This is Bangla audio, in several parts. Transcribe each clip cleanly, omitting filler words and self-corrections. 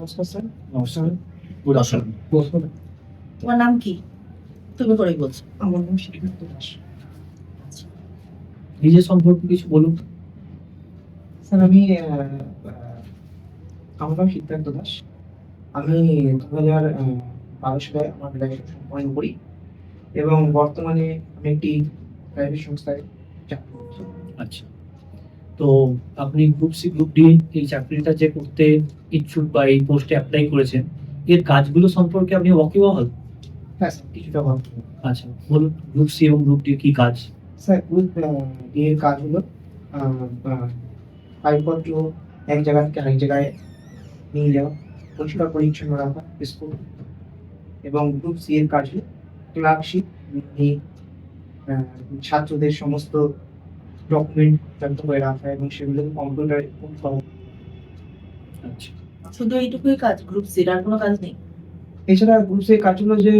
নমস্কার স্যার। নমস্কার। Good afternoon. বলুন। তোমার নাম কি? তুমি করেই বলছো। আমার নাম সিদ্ধার্থ দাস। নিজের সম্পর্কে কিছু বলুন। স্যার আমি আমার নাম সিদ্ধার্থ দাস। আমি 2012 সালে আমার গ্র্যাজুয়েশন সম্পন্ন করি এবং বর্তমানে আমি একটি প্রাইভেট সংস্থায় চাকরি করছি। আচ্ছা, তো আপনি গ্রুপ সি গ্রুপ ডি এই চাকরিটা যে করতে ইচ্ছুক বা এই পোস্টে অ্যাপ্লাই করেছেন, এর কাজগুলো সম্পর্কে আপনি ওয়াকিবহাল? হ্যাঁ স্যার, কিছুটা ভালো। আচ্ছা, বলুন গ্রুপ সি এবং গ্রুপ ডি কি কাজ? স্যার গ্রুপ ডি এর কাজ হলো ফাইলপত্র এক জায়গা থেকে আরেক জায়গায় নিয়ে যাওয়া, পরিষ্কার পরিচ্ছন্ন রাখা স্কুল। এবং গ্রুপ সি এর কাজ হলো ক্লার্কশিপ, ছাত্রদের সমস্ত ডকুমেন্ট যুক্ত করে রাখা এবং সেগুলো কম্পিউটারে ইনপুট করা। আচ্ছা, শুধু এইটুকুই কাজ, গ্রুপ সির আর কোনো কাজ নেই? এছাড়া গ্রুপ সি এর কাজ হলো যে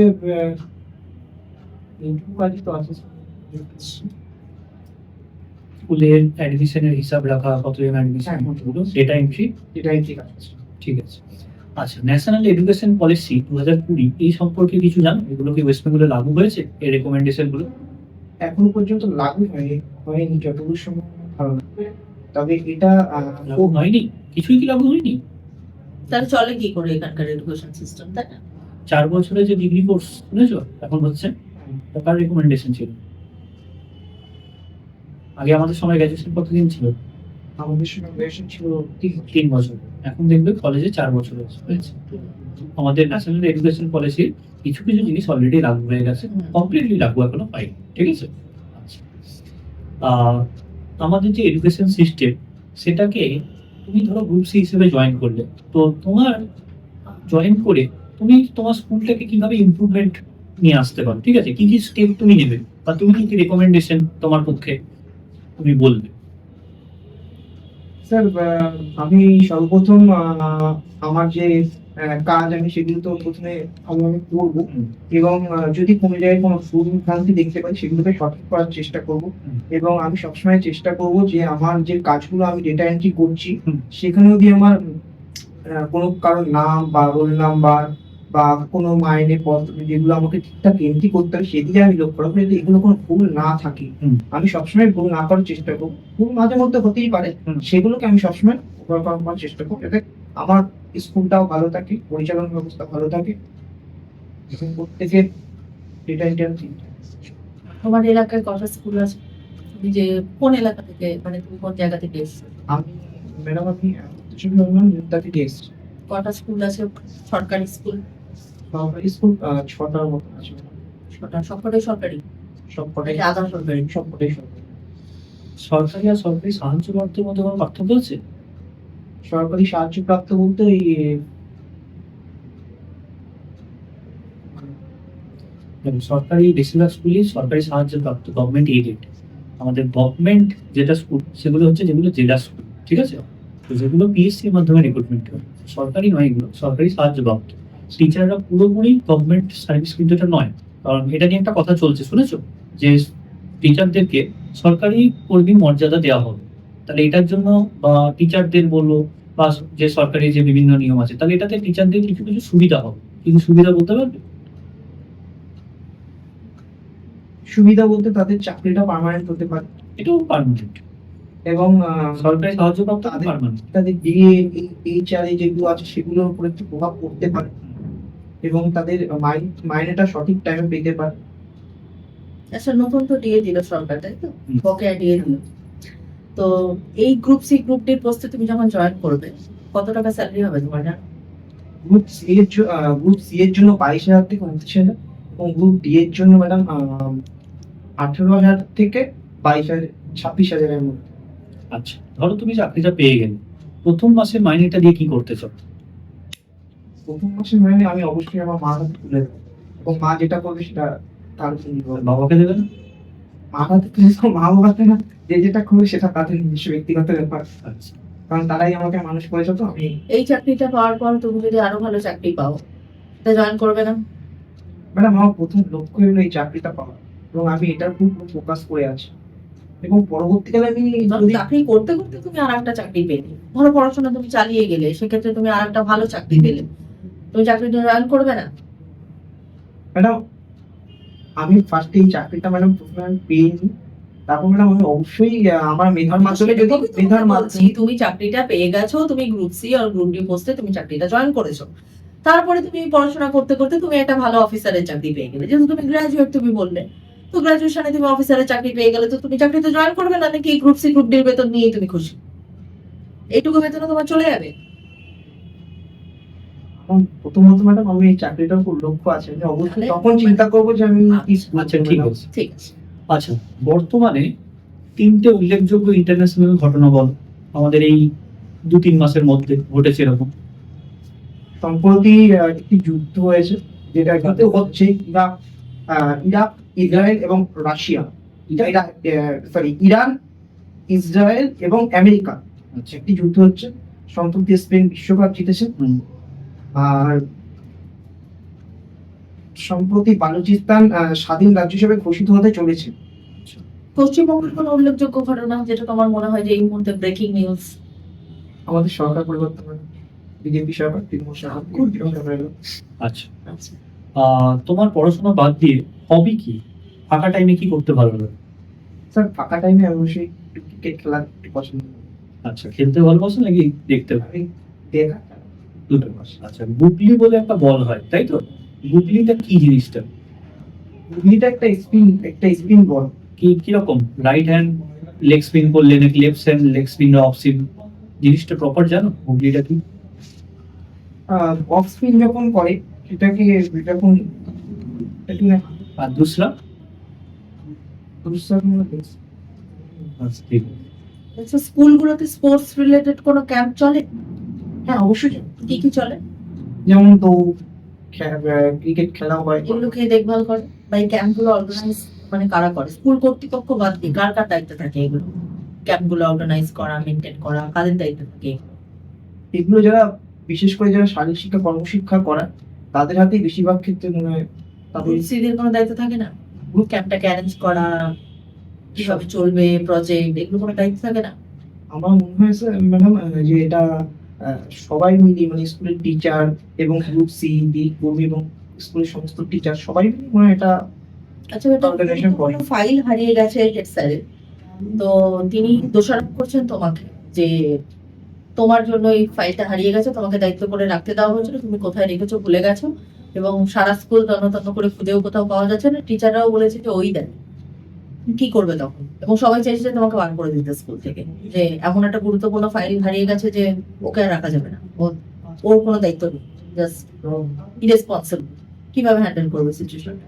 এইটুকু কাজই তো আছে স্যার। স্কুলের অ্যাডমিশনের হিসাব রাখা, কতজন অ্যাডমিশন হ্যাঁ। হলো, ডেটা এন্ট্রি। এটাই ঠিক আছে। ঠিক আছে। আচ্ছা, ন্যাশনাল এডুকেশন পলিসি 2020 এই সম্পর্কে কিছু জানো? এগুলো কি ওয়েস্ট বেঙ্গলে লাগু হয়েছে, এই রেকমেন্ডেশন গুলো? এখনো পর্যন্ত লাগু হয়নি যতদূর সম্ভব ধারণা। তবে এটা লাগু হয়নি? কিছুই কি লাগু হয়নি? তাহলে চলে কি করে এখানকার এডুকেশন সিস্টেম, তাই না? 4 বছরের যে ডিগ্রি কোর্স শুনেছো এখন হচ্ছে, তার রেকমেন্ডেশন ছিল। আগে আমাদের সময় গ্র্যাজুয়েশন কতদিন ছিল? আমাদের সময় গ্র্যাজুয়েশন ছিল 3 বছর। এখন দেখবে কলেজে 4 বছর হয়েছে। আমাদের ন্যাশনাল এডুকেশন পলিসির কিছু কিছু জিনিস অলরেডি লাগু হয়ে গেছে, কমপ্লিটলি লাগু এখনো পাইনি। ঠিক আছে। আচ্ছা, আমাদের যে এডুকেশন সিস্টেম, সেটাকে তুমি ধরো গ্রুপ সি হিসেবে জয়েন করলে, তো তোমার জয়েন করে তুমি তোমার স্কুলটাকে কিভাবে ইমপ্রুভমেন্ট নিয়ে আসতে পারো? ঠিক আছে, কি কি স্টেপ তুমি নেবে বা তুমি কি কি রেকমেন্ডেশন তোমার পক্ষে তুমি বলবে? স্যার আমি সর্বপ্রথম আমার যে কাজ আমি সেগুলো তো প্রথমে ভালোভাবে করবো এবং যদি কোনো জায়গায় কোনো ভুল ভ্রান্তি দেখতে পাই সেগুলোকে সঠিক করার চেষ্টা করব। এবং আমি সবসময় চেষ্টা করব যে আমার যে কাজগুলো আমি ডেটা এন্ট্রি করছি সেখানে যদি আমার কোনো কারোর নাম বা রোল নাম্বার বা কোনো মাইনে পত্র যেগুলো আমাকে ঠিকঠাক এন্ট্রি করতে হবে সেদিকে আমি লক্ষ্য রাখবো, যদি এগুলো কোনো ভুল না থাকে। আমি সবসময় ভুল না করার চেষ্টা করবো। ভুল মাঝে মধ্যে হতেই পারে, সেগুলোকে আমি সবসময় ওভারকাম করার চেষ্টা করবো যাতে আমার স্কুলটাও ভালো থাকে, পরিচালনা ব্যবস্থা ভালো থাকে এবং প্রত্যেকের ডেটা এন্ট্রি। তোমার এলাকায় কটা স্কুল আছে? তুমি যে কোন এলাকা থেকে, মানে তুমি কোন জায়গা থেকে এসছো? আমি ম্যাডাম আমি নিউতা থেকে এসেছি। কটা স্কুল আছে? সরকারি স্কুল? সরকারি স্কুল 6টার মতো আছে। ছটা? সবকটাই সরকারি? সবকটাই আধা সরকারি? সবকটাই সরকারি। সরকারি আর সরকারি সাহায্য প্রাপ্তির মধ্যে কোনো পার্থক্য আছে? সরকারি সাহায্যপ্রাপ্ত বলতে এই সরকারি বেশিরভাগ স্কুলই সরকারি সাহায্য প্রাপ্ত, গভর্নমেন্ট এইডেড। আমাদের গভর্নমেন্ট যেটা স্কুল সেগুলো হচ্ছে যেগুলো জেলা স্কুল। ঠিক আছে, তো যেগুলো পিএসসি এর মাধ্যমে রিক্রুটমেন্ট হয়, সরকারি নয়, এগুলো সরকারি সাহায্য প্রাপ্ত। টিচাররা পুরোপুরি গভর্নমেন্ট সার্ভিস কিন্তু এটা নয়, কারণ এটা নিয়ে একটা কথা চলছে শুনেছো, যে টিচারদেরকে সরকারি কর্মী মর্যাদা দেওয়া হবে। তাহলে এটার জন্য বা টিচারদের বলবো বা যে সরকারি যে বিভিন্ন নিয়ম আছে, তাহলে এটাতে টিচারদের কিছু কিছু সুবিধা হবে। কিন্তু সুবিধা বলতে পারবে? সুবিধা বলতে তাদের চাকরিটা পার্মানেন্ট হতে পারে এটাও পার্মানেন্ট এবং সরকারি সাহায্য প্রাপ্ত তাদের- পার্মানেন্ট। তাদের ডিএ এইচআরএ যেগুলো আছে সেগুলোর উপর একটু প্রভাব পড়তে পারে এবং তাদের মাইনেটা সঠিক টাইমে পেতে পারে। আচ্ছা, নতুন তো ডিএ দিল সরকার, তাই তো? হুম। বকেয়া ডিএ দিল। তো এই গ্রুপ সি গ্রুপ ডির পোস্টে তুমি যখন জয়েন করবে, কত টাকা স্যালারি হবে তোমার জানো? গ্রুপ সি এর জন্য 22,000 থেকে 29,000 এবং গ্রুপ ডি এর জন্য ম্যাডাম 18,000 থেকে 22,000 26,000 এর মধ্যে। আচ্ছা, ধরো তুমি চাকরিটা পেয়ে গেলে, প্রথম মাসের মাইনেটা দিয়ে কি করতে চাও? প্রথম মাসের মাইনে আমি অবশ্যই আমার মার হাতে তুলে দেবো এবং মা যেটা করবে সেটা তার উপর নির্ভর করবে। বাবাকে দেবে না? মার হাতে তুলে দেবো, মা বাবাকে না, যে যেটা করবে সেটা তাদের নিজস্ব ব্যক্তিগত ব্যাপার, আচ্ছা, কারণ তারাই আমাকে মানুষ করেছে। তো আমি এই চাকরিটা পাওয়ার পর তুমি যদি আরো ভালো চাকরি পাও, এটা জয়েন করবে না? ম্যাডাম আমার প্রথম লক্ষ্য হলো এই চাকরিটা পাওয়া এবং আমি এটার খুব ফোকাস করে আছি এবং পরবর্তীকালে আমি ধরো যদি চাকরি করতে করতে তুমি আর একটা চাকরি পেলে, ধরো পড়াশোনা তুমি চালিয়ে গেলে, সেক্ষেত্রে তুমি আর একটা ভালো চাকরি পেলে, তুমি চাকরিটা জয়েন করবে না? ম্যাডাম আমি ফার্স্টে এই চাকরিটা ম্যাডাম প্রথমে আমি পেয়েছি, তারপর ম্যাডাম আমি অবশ্যই আমার মেধার মাধ্যমে যদি সেরকমই তোমাকে মেধার বলছি, মাধ্যমে তুমি চাকরিটা পেয়ে গেছো, তুমি গ্রুপ সি আর গ্রুপ ডি পোস্টে তুমি চাকরিটা জয়েন করেছো, তারপরে তুমি পড়াশোনা করতে করতে তুমি একটা ভালো অফিসারের চাকরি পেয়ে গেলে, যেহেতু তুমি গ্রাজুয়েট তুমি বললে, তো গ্রাজুয়েশনে তুমি অফিসারের চাকরি পেয়ে গেলে, তো তুমি চাকরিতে জয়েন করবে না, নাকি গ্রুপ সি গ্রুপ ডির বেতন নিয়েই তুমি খুশি? এইটুকু বেতনে তোমার চলে যাবে? এখন প্রথমত ম্যাডাম আমি এই চাকরিটার উপর লক্ষ্য আছে, আমি অবশ্যই তাহলে- তখন চিন্তা করবো যে আমি কি আচ্ছা ঠিক আছে। ঠিক আছে। আচ্ছা, বর্তমানে 3টে উল্লেখযোগ্য ইন্টারন্যাশনাল ঘটনা বল আমাদের এই 2-3 মাসের মধ্যে ঘটেছে এরকম। সম্প্রতি একটি যুদ্ধ হয়েছে, যেটা কিন্তু হচ্ছে ইরাক, ইরাক, ইসরায়েল এবং রাশিয়া, ইরান, ইসরায়েল এবং আমেরিকা আচ্ছা। একটি যুদ্ধ হচ্ছে। সম্প্রতি স্পেন বিশ্বকাপ জিতেছে। হুম। আর সম্প্রতি বালুচিস্তান স্বাধীন রাজ্য হিসেবে ঘোষিত হতে চলেছে। পশ্চিমবঙ্গের কোনো উল্লেখযোগ্য ঘটনা যেটা তোমার মনে হয় যে এই মুহূর্তে ব্রেকিং নিউজ? আমাদের সরকার পরিবর্তন হলো, বিজেপি সরকার, তৃণমূল সরকার পরিবর্তন হলো। আচ্ছা, তোমার পড়াশোনা বাদ দিয়ে হবি কি? ফাঁকা টাইমে কি করতে ভালো লাগে? স্যার ফাঁকা টাইমে আমি অবশ্যই ক্রিকেট খেলা একটু পছন্দ করি। আচ্ছা, খেলতে ভালোবাসো নাকি দেখতে? আমি দেখা দুটো। আচ্ছা, গুগলি বলে একটা বল হয়, তাই তো? গুগলিটা কি জিনিসটা? গুগলিটা একটা স্পিন বল। কি কিরকম? রাইট হ্যান্ড লেগ স্পিন করলে নাকি লেফট হ্যান্ড লেগ স্পিন বা অফ স্পিন? জিনিসটা প্রপার জানো গুগলিটা কি? অফ স্পিন যখন করে সেটাকে যখন একটু না আর দুসরা? আচ্ছা, ঠিক আছে। আচ্ছা, স্কুলগুলোতে স্পোর্টস রিলেটেড কোনো ক্যাম্প চলে? হ্যাঁ অবশ্যই জানি। কি কি চলে? যেমন তো ক্রিকেট খেলা হয়, এগুলো কে দেখভাল করে, বা এই ক্যাম্পগুলো অর্গানাইজ মানে কারা করে? স্কুল কর্তৃপক্ষ বাদ দিয়ে কার কার দায়িত্ব থাকে এগুলো ক্যাম্পগুলো অর্গানাইজ করা, মেনটেন করা, কাদের দায়িত্ব থাকে? এগুলো যারা বিশেষ করে যারা শারীরিক শিক্ষা কর্মশিক্ষা করা তাদের হাতেই বেশিরভাগ ক্ষেত্রে মনে হয় তাদের গ্রুপ সিদের কোনো দায়িত্ব থাকে না? গ্রুপ ক্যাম্পটাকে অ্যারেঞ্জ করা, কিভাবে চলবে প্রজেক্ট, এগুলো কোনো দায়িত্ব থাকে না? আমার মনে হয় স্যার ম্যাডাম যে এটা সবাই মিলিয়ে মানে স্কুলের টিচার এবং গ্রুপ সি ডি কর্মী এবং স্কুলের সমস্ত টিচার সবাই মিলে মনে হয় এটা আচ্ছা, এটা Organization করে। কোনো ফাইল হারিয়ে গেছে হেড স্যারের, তো তিনি দোষারোপ করছেন তোমাকে যে তোমার জন্য এই ফাইলটা হারিয়ে গেছে, তোমাকে দায়িত্ব করে রাখতে দেওয়া হয়েছিল, তুমি কোথায় রেখেছো ভুলে গেছো, এবং সারা স্কুল তন্ন করে খুঁজেও কোথাও পাওয়া যাচ্ছে না, টিচাররাও বলেছে যে ওই দেন। কি করবে তখন? এবং সবাই চাইছে যে তোমাকে বার করে দিতে স্কুল থেকে, যে এমন একটা গুরুত্বপূর্ণ ফাইল হারিয়ে গেছে যে ওকে আর রাখা যাবে না, ওর কোনো দায়িত্ব নেই, জাস্ট ইরেসপন্সিবল। কিভাবে হ্যান্ডেল করবে সিচুয়েশনটা?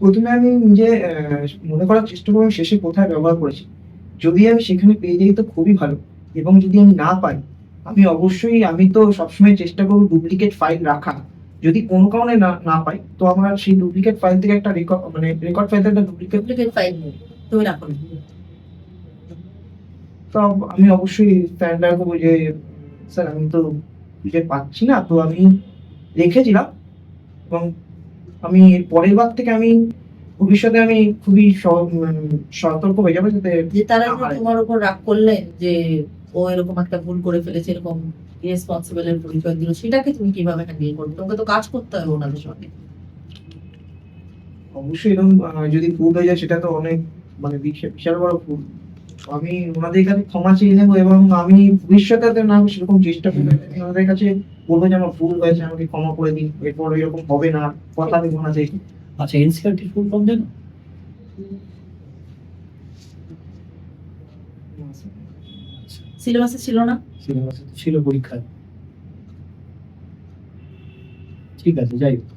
প্রথমে আমি নিজে মনে করার চেষ্টা করবো আমি শেষে কোথায় ব্যবহার করেছি। যদি আমি সেখানে পেয়ে যাই তো খুবই ভালো, এবং যদি আমি না পাই আমি অবশ্যই, আমি তো সবসময় চেষ্টা করবো ডুপ্লিকেট ফাইল রাখা। যদি কোনো কারণে না পাই তো আমার সেই ডুপ্লিকেট ফাইল থেকে একটা রেকর্ড ফাইল থেকে একটা ডুপ্লিকেট ফাইল নেই, তুমি রাখো না। তো আমি অবশ্যই স্ট্যান্ড রাখবো যে স্যার আমি তো খুঁজে পাচ্ছি না, তো আমি রেখেছিলাম, এবং আমি এর পরের বার থেকে আমি ভবিষ্যতে আমি খুবই সতর্ক হয়ে যাবো যাতে যে তারা যে আমার- তোমার উপর রাগ করলেন যে ও এরকম একটা ভুল করে ফেলেছে, এরকম ইরেসপন্সিবল এর পরিচয় দিল, সেটাকে তুমি কিভাবে হ্যান্ডেল করবে? তোমাকে তো কাজ করতে হবে ওনাদের সঙ্গে। অবশ্যই এরকম যদি ভুল হয়ে যায় সেটা তো অনেক মানে বিশাল বড় ভুল। আমি ওনাদের কাছে ক্ষমা চেয়ে নেবো, এবং আমি ভবিষ্যতে যাতে না সেরকম চেষ্টা করবো। আমি ওনাদের কাছে বলবো যে আমার ভুল হয়েছে, আমাকে ক্ষমা করে দিন, এরপর এরকম হবে না, কথা দেবো না যে আচ্ছা, এনসিআরটি ফুল ফর্ম জানো? সিলেবাসে ছিল না? সিলেবাসে তো ছিল পরীক্ষায়। ঠিক আছে, যাই হোক।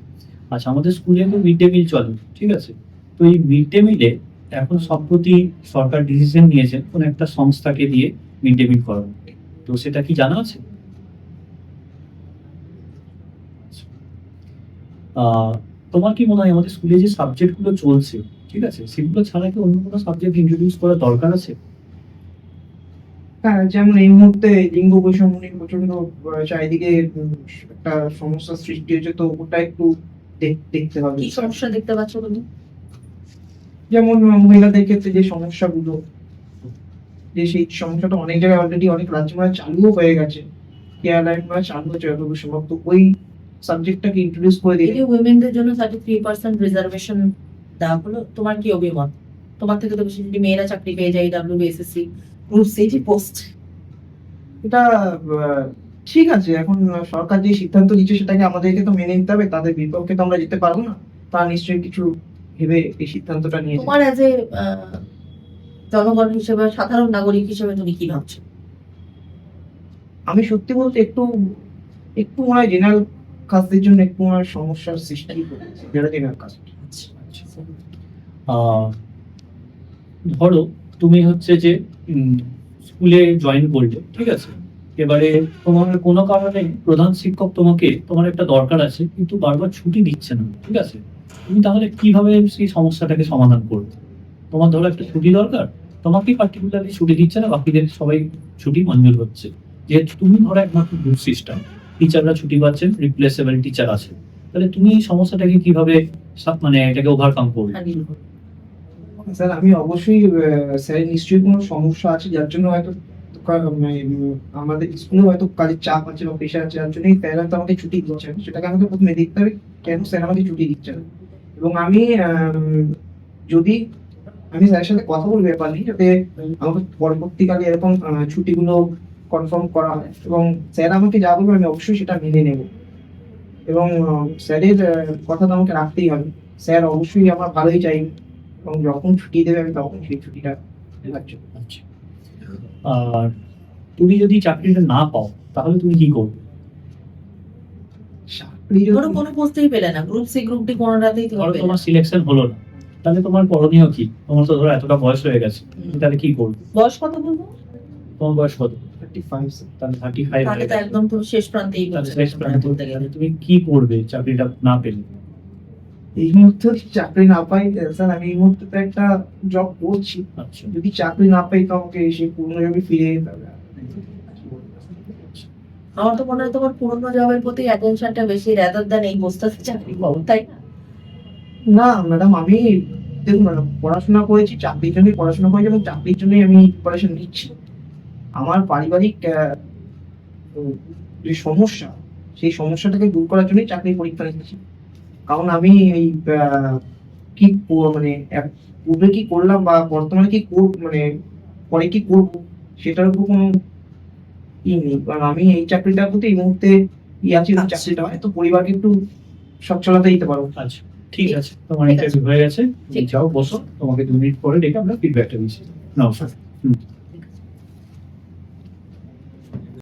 আচ্ছা, আমাদের স্কুলে তো মিড ডে মিল চলে, ঠিক আছে? তো এই মিড ডে মিলে এখন সম্প্রতি সরকার ডিসিশন নিয়েছে কোন একটা সংস্থাকে দিয়ে মিড ডে মিল করানো। তো সেটা কি জানা আছে? তোমার কি মনে হয় আমাদের স্কুলে যে সাবজেক্টগুলো চলছে, ঠিক আছে, সেগুলো ছাড়া কি অন্য কোনো সাবজেক্ট ইন্ট্রোডিউস করার দরকার আছে? হ্যাঁ, যেমন এই মুহূর্তে লিঙ্গ বৈষম্য নিয়ে প্রচন্ড চারিদিকে একটা সমস্যার সৃষ্টি হয়েছে, তো ওটা একটু দেখতে হবে। কি সমস্যা দেখতে পাচ্ছ তুমি? যেমন মহিলাদের ক্ষেত্রে যে সমস্যাগুলো, যে সেই সমস্যাটা অনেক জায়গায় অলরেডি অনেক রাজ্য মানে চালুও হয়ে গেছে, কেরালায় মানে চালু হচ্ছে যতদূর সম্ভব। তো ওই সাবজেক্টটাকে ইন্ট্রোডিউস করে এই দিলে যে উইমেনদের জন্য 33% রিজার্ভেশন দেওয়া হলো, তোমার কি অভিমত? তোমার থেকে তো বেশি যদি মেয়েরা চাকরি পেয়ে যায় ডাব্লিউবিএসএসসি গ্রুপ সি যে পোস্ট। এটা ঠিক আছে। এখন সরকার যে সিদ্ধান্ত নিচ্ছে সেটাকে আমাদেরকে তো মেনে নিতে হবে, তাদের বিপক্ষে তো আমরা যেতে পারবো না। তারা নিশ্চয়ই কিছু ভেবে এই সিদ্ধান্তটা নিয়েছে। তোমার অ্যাজ এ জনগণ হিসেবে, সাধারণ নাগরিক হিসেবে তুমি কি ভাবছো? আমি সত্যি বলতে একটু একটু মনে হয় জেনারেল কাস্টদের জন্য একটু মনে হয় সমস্যার সৃষ্টি করেছে, যারা জেনারেল কাস্ট। আহ, ধরো তুমি হচ্ছে যে স্কুলে জয়েন করলে, ঠিক আছে, এবারে তোমার কোনো কারণে প্রধান শিক্ষক তোমাকে, তোমার একটা দরকার আছে কিন্তু বারবার ছুটি দিচ্ছে না, ঠিক আছে, তুমি তাহলে কিভাবে সেই সমস্যাটাকে সমাধান করবে? তোমার ধরো একটা ছুটি দরকার, তোমাকে পার্টিকুলারলি ছুটি দিচ্ছে না, বাকিদের সবাই ছুটি মঞ্জুর হচ্ছে, যেহেতু তুমি ধরো একমাত্র গ্রুপ সিস্টেম, টিচাররা ছুটি পাচ্ছেন, রিপ্লেসেবল টিচার আছে, তাহলে তুমি এই সমস্যাটাকে কিভাবে মানে এটাকে ওভারকাম করবে? স্যার আমি অবশ্যই স্যারের নিশ্চয়ই কোনো সমস্যা আছে যার জন্য হয়তো আমাদের স্কুলে হয়তো কাজের চাপ আছে বা প্রেশার আছে, যার জন্যই স্যার হয়তো আমাকে ছুটি দিচ্ছে না। সেটাকে আমাকে প্রথমে দেখতে হবে কেন স্যার আমাকে ছুটি দিচ্ছে না। এবং আমি যদি আমি স্যারের সাথে কথা বলবো ব্যাপার নিয়ে, যাতে আমাকে পরবর্তীকালে এরকম ছুটিগুলো কনফার্ম করা হয়, এবং স্যার আমাকে যা বলবে আমি অবশ্যই সেটা মেনে নেব। এবং স্যারের কথা তো আমাকে রাখতেই হবে। স্যার অবশ্যই আমার ভালোই চাই, এবং যখন ছুটি দেবে আমি তখন সেই ছুটিটা দেওয়ার জন্য। আচ্ছা, আর তুমি যদি চাকরিটা না পাও তাহলে তুমি কি করবে? চাকরি ধরো কোনো পোস্টেই পেলে না, গ্রুপ সি গ্রুপ ডি কোনোটাতেই তুমি ধরো পেলে তোমার সিলেকশন হলো না, তাহলে তোমার করণীয় কি? তোমার তো ধরো এতটা বয়স হয়ে গেছে, তুমি তাহলে কি করবে? বয়স কত বলবো? তোমার বয়স কত? 35 স্যার। তাহলে 35 তাহলে হয়ে তো গেছে। একদম তুমি শেষ প্রান্তেই তাহলে পৌঁছে শেষ গেছো, প্রান্তে বলতে গেলে। তুমি কি করবে চাকরিটা না পেলে? এই মুহূর্তে যদি চাকরি না পাই স্যার, আমি এই মুহূর্তে তো একটা জব করছি, আচ্ছা, যদি চাকরি না পাই তো আমাকে সেই পুরনো জবে ফিরে যেতে হবে। আমার তো মনে হয় তোমার পুরোনো জবের প্রতি অ্যাটেনশনটা বেশি, রাদার দ্যান এই পোস্টটাতে চাকরি পাবো, তাই না? না ম্যাডাম, আমি দেখুন ম্যাডাম, পড়াশোনা করেছি, চাকরির জন্যই পড়াশোনা করেছি, এবং চাকরির জন্যই আমি প্রিপারেশন নিচ্ছি। আমার পারিবারিক যে সমস্যা, সেই সমস্যাটাকে দূর করার জন্যই চাকরির পরীক্ষা নিচ্ছি। কারণ আমি এই মানে পূর্বে কি করলাম বা বর্তমানে কি মানে পরে কি করবো সেটার উপর কোনো ই নেই। কারণ আমি এই চাকরিটার প্রতি এই মুহূর্তে আছি, যদি চাকরিটা হয় তো পরিবারকে একটু সচ্ছলতা দিতে পারবো। আচ্ছা, ঠিক আছে, তোমার ঠিক আছে। ইন্টারভিউ হয়ে গেছে, তুমি ঠিক। যাও বসো, তোমাকে 2 মিনিট পরে ডেকে আমরা ফিডব্যাকটা দিচ্ছি। নমস্কার।